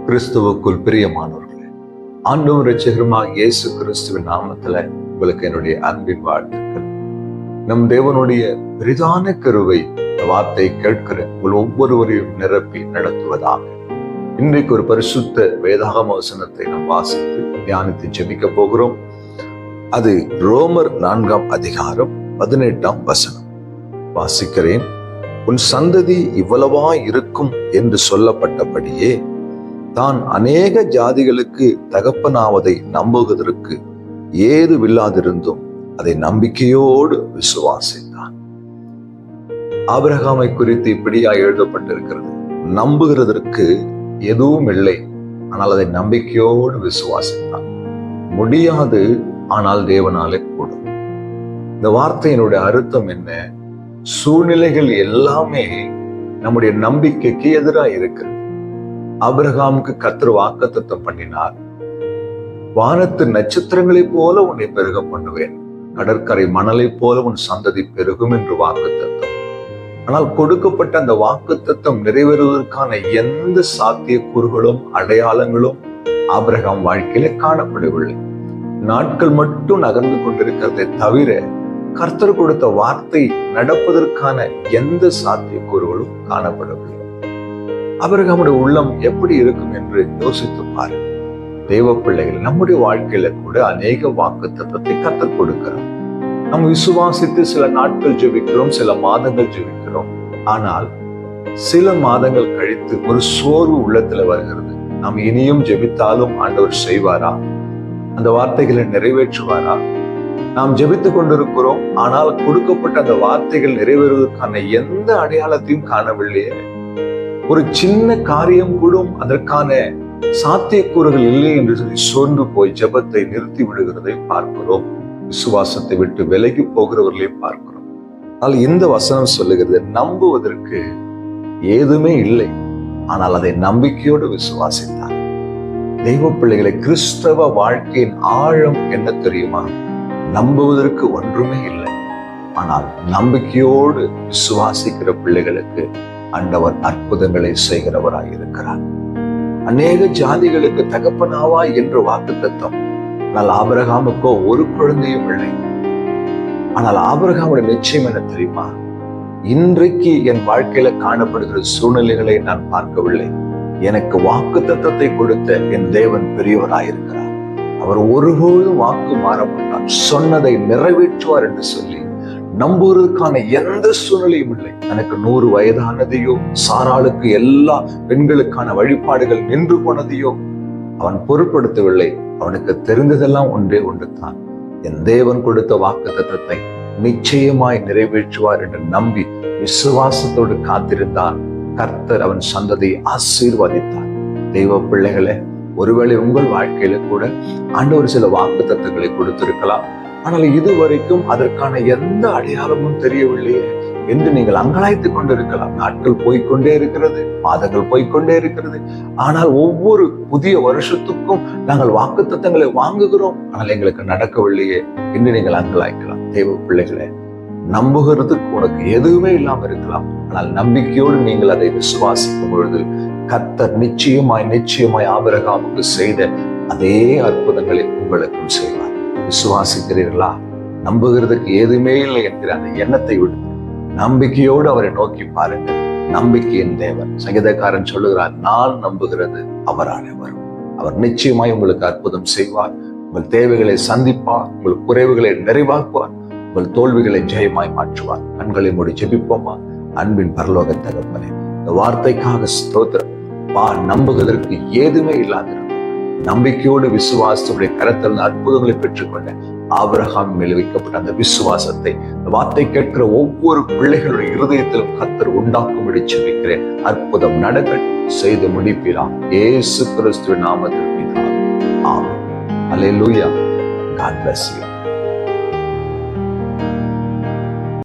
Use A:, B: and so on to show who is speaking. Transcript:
A: கிறிஸ்துவுக்குள் பிரியமானவர்களே, ஆண்டவர் இரட்சகருமாகிய இயேசு கிறிஸ்துவின் நாமத்துல உங்களுக்கு என்னுடைய அன்பின் வாழ்த்துக்கள். நம் தேவனுடைய பெரிதான கிருபை இந்த வார்த்தையை கேட்கிற உங்கள் ஒவ்வொருவரையும் நிரப்பி நடத்துவதாக. இன்றைக்கு ஒரு பரிசுத்த வேதாகம வசனத்தை நாம் வாசித்து தியானித்து ஜெபிக்க போகிறோம். அது ரோமர் 4ஆம் அதிகாரம் 18ஆம் வசனம். வாசிக்கிறேன். உன் சந்ததி இவ்வளவா இருக்கும் என்று சொல்லப்பட்டபடியே தான் அநேக ஜாதிகளுக்கு தகப்பனாவதை நம்புவதற்கு ஏதுவில்லாதிருந்தும் அதை நம்பிக்கையோடு விசுவாசித்தான். ஆபிரகாமை குறித்து இப்படியா எழுதப்பட்டிருக்கிறது. நம்புகிறதற்கு எதுவும் இல்லை, ஆனால் அதை நம்பிக்கையோடு விசுவாசித்தான். முடியாது, ஆனால் தேவனாலே கூடும். இந்த வார்த்தையினுடைய அர்த்தம் என்ன? சூழ்நிலைகள் எல்லாமே நம்முடைய நம்பிக்கைக்கு எதிராக இருக்கிறது. ஆபிரகாமுக்கு கர்த்தர் வாக்குத்தத்தம் பண்ணினார். வானத்து நட்சத்திரங்களைப் போல உன்னை பெருக பண்ணுவேன், கடற்கரை மணலைப் போல உன் சந்ததி பெருகும் என்று வாக்குத்தத்தம். ஆனால் கொடுக்கப்பட்ட அந்த வாக்குத்தத்தம் நிறைவேறுவதற்கான எந்த சாத்தியக்கூறுகளும் அடையாளங்களும் ஆபிரகாம் வாழ்க்கையில காணப்படவில்லை. நாட்கள் மட்டும் நகர்ந்து கொண்டிருக்கிறதை தவிர கர்த்தர் கொடுத்த வார்த்தை நடப்பதற்கான எந்த சாத்தியக்கூறுகளும் காணப்படவில்லை. ஆபிரகாமுடைய உள்ளம் எப்படி இருக்கும் என்று யோசித்து பாரு. தேவ பிள்ளைகள், நம்முடைய வாழ்க்கையில கூட அநேக வாக்குத்தத்தத்தை கர்த்தர் கொடுக்கிறோம். நம்ம விசுவாசித்து சில நாட்கள் ஜெபிக்கிறோம், சில மாதங்கள் ஜெபிக்கிறோம். ஆனால் சில மாதங்கள் கழித்து ஒரு சோர்வு உள்ளத்துல வருகிறது. நாம் இனியும் ஜெபித்தாலும் ஆண்டவர் செய்வாரா? அந்த வார்த்தைகளை நிறைவேற்றுவாரா? நாம் ஜெபித்து கொண்டிருக்கிறோம், ஆனால் கொடுக்கப்பட்ட அந்த வார்த்தைகள் நிறைவேறுவதற்கான எந்த அடையாளத்தையும் காணவில்லையே. ஒரு சின்ன காரியம் கூட அதற்கான சாத்தியக்கூறுகள் இல்லை என்று சொல்லி சோர்ந்து போய் ஜெபத்தை நிறுத்தி விடுகிறதை பார்க்கிறோம். விசுவாசத்தை விட்டு விலகி போகிறவர்களை பார்க்கிறோம். ஆனால் இந்த வசனம் சொல்லுகிறது, நம்புவதற்கு ஏதுமே இல்லை, ஆனால் அதை நம்பிக்கையோடு விசுவாசித்தார். தெய்வ பிள்ளைகளை, கிறிஸ்தவ வாழ்க்கையின் ஆழம் என்ன தெரியுமா? நம்புவதற்கு ஒன்றுமே இல்லை, ஆனால் நம்பிக்கையோடு விசுவாசிக்கிற பிள்ளைகளுக்கு ஆண்டவர் அற்புதங்களை செய்கிறவராய் இருக்கிறார். அநேக ஜாதிகளுக்கு தகப்பனாவா என்று வாக்குத்தத்தம். ஆனால் ஆபிரகாமுக்கோ ஒரு குழந்தையும் இல்லை. ஆனால் ஆபிரகாமுடைய நிச்சயம் என்ன தெரியுமா? இன்றைக்கு என் வாழ்க்கையில காணப்படுகிற சூழ்நிலைகளை நான் பார்க்கவில்லை. எனக்கு வாக்குத்தத்தத்தை கொடுத்த என் தேவன் பெரியவராயிருக்கிறார். அவர் ஒருபோதும் வாக்கு மாற மாட்டார். சொன்னதை நிறைவேற்றுவார் என்று சொல்லி நம்புவதற்கான எந்த சூழ்நிலையும் இல்லை. எனக்கு 100 வயதானதையோ, சாராளுக்கு எல்லா பெண்களுக்கான வழிபாடுகள் நின்று போனதையோ அவன் பொருட்படுத்தவில்லை. அவனுக்கு தெரிந்ததெல்லாம் ஒன்றே ஒன்றுதான், என் தேவன் கொடுத்த வாக்குத்தத்தத்தை நிச்சயமாய் நிறைவேற்றுவார் என்று நம்பி விசுவாசத்தோடு காத்திருந்தான். கர்த்தர் அவன் சந்ததியை ஆசீர்வதித்தார். தெய்வ பிள்ளைகளே, ஒருவேளை உங்கள் வாழ்க்கையில கூட ஆண்டவர் சில வாக்குத்தத்தங்களை கொடுத்திருக்கலாம். ஆனால் இதுவரைக்கும் அதற்கான எந்த அடையாளமும் தெரியவில்லையே என்று நீங்கள் அங்கலாய்த்து கொண்டிருக்கலாம். நாட்கள் போய்கொண்டே இருக்கிறது, மாதங்கள் போய்கொண்டே இருக்கிறது. ஆனால் ஒவ்வொரு புதிய வருஷத்துக்கும் நாங்கள் வாக்குத்தத்தங்களை வாங்குகிறோம், ஆனால் எங்களுக்கு நடக்கவில்லையே என்று நீங்கள் அங்கலாய்க்கலாம். தேவ பிள்ளைகளே, நம்புகிறதுக்கு உனக்கு எதுவுமே இல்லாம இருக்கலாம், ஆனால் நம்பிக்கையோடு நீங்கள் அதை விசுவாசிக்கும் பொழுது கர்த்தர் நிச்சயமாய் ஆபிரகாமுக்கு செய்த அதே அற்புதங்களை உங்களுக்கும் செய்வார். விசுவாசிக்கிறீர்களா? நம்புகிறதுக்கு எதுவுமே இல்லை என்கிற அந்த எண்ணத்தை விடுத்து நம்பிக்கையோடு அவரை நோக்கி பாருங்கள். நம்பிக்கையின் தேவன். சங்கீதக்காரன் சொல்லுகிறார், நான் நம்புகிறது அவராலே வரும். அவர் நிச்சயமாய் உங்களுக்கு அற்புதம் செய்வார். உங்கள் தேவைகளை சந்திப்பார், உங்கள் குறைவுகளை நிறைவாக்குவார், உங்கள் தோல்விகளை ஜெயமாய் மாற்றுவார். கண்களை மூடி ஜெபிப்போமா? அன்பின் பரலோக தகப்பனே, இந்த வார்த்தைக்காக ஸ்தோத்திரம். நம்புவதற்கு ஏதுமே இல்லாத நம்பிக்கையோடு விசுவாசத்துடைய கரத்தில் அற்புதங்களை பெற்றுக்கொண்ட ஆபிரகாம் மேல் வைக்கப்பட்ட அந்த விசுவாசத்தை இந்த வார்த்தை கேட்கிற ஒவ்வொரு பிள்ளைகளுடைய இருதயத்திலும் கர்த்தர் உண்டாக்கும்படி ஜெபிக்கிறேன். அற்புதம் நடக்கட்டும், செய்து முடிப்பீராம். இயேசு கிறிஸ்துவின் நாமத்தில் பிதாவே, ஆமென். அல்லேலூயா. God bless you.